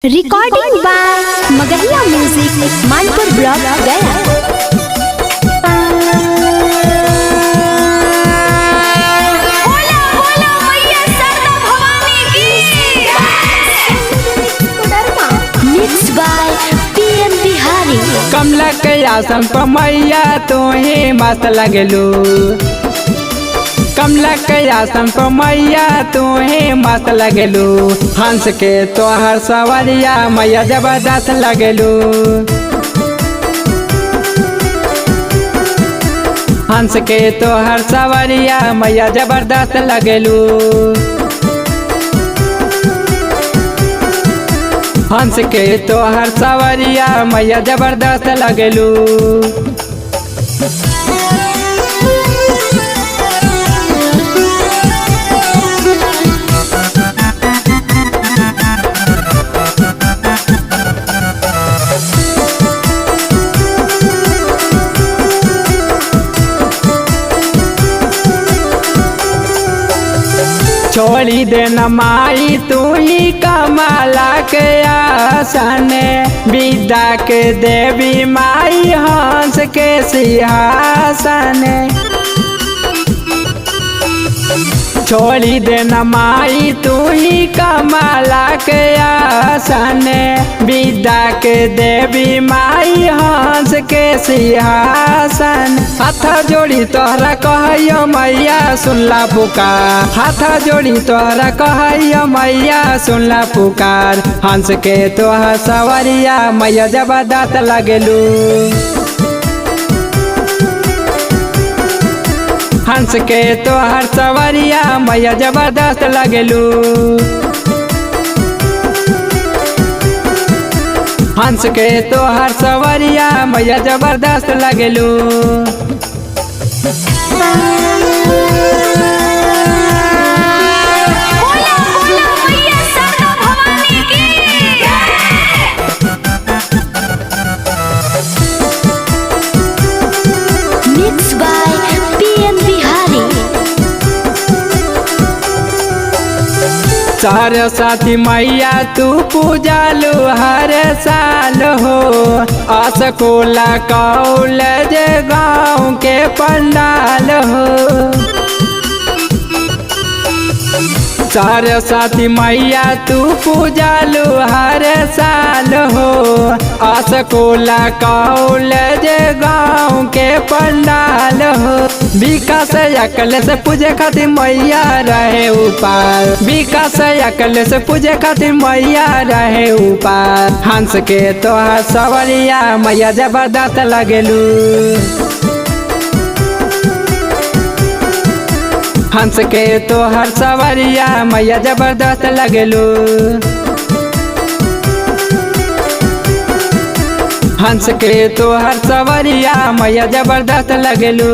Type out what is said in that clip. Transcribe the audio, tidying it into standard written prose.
Recording by Magahiya music Manpur block Gaya. Kamla के आसन पर मैया तोहे मस्त लगलू। कमला के आसन पर मैया तोहे मस्त लगलू। हंस के तोहर सवरिया मैया जबरदस्त लगलू। हंस के तोहर सवरिया मैया जबरदस्त लगलू। हंस के तोहर सवरिया मैया जबरदस्त लगलू। छोड़ी देना माई तू ही कमला के आसन। विद्या के देवी माई हंस के सिंहासन। छोड़ी देना माई तू ही कमला के आसन। विद्या के देवी माई हंस के सिंहासन। हाथ जोड़ी तोहरा कहयो मैया सुनला पुकार। हाथ जोड़ी तोहरा कहयो मैया सुनला पुकार। हंस के तोहर सवरिया मैया जबरदस्त लगलू। हंस के तोहर सवरिया मैया जबरदस्त लगलू। हंस के तोहर सवरिया मैया जबरदस्त लगलू। Mix by PM Bihari. Saraswati मैया तू पूजालू हर साल हो। असकोला कॉलेज गाँव के पंडाल हो। सरस्वती मैया तू पूजालू हर साल हो। असकोला कॉलेज गाँव के पंडाल हो। विकास अकल से पूजे खातिर मैया रहे ऊपर। विकास अकल से पूजे खातिर मैया रहे ऊपर। हंस के तोहर सवरिया मैया जबरदस्त लगलू। हंस के तोहर सवरिया मैया जबरदस्त लगलू। हंस के तोहर सवरिया मैया जबरदस्त लगलू।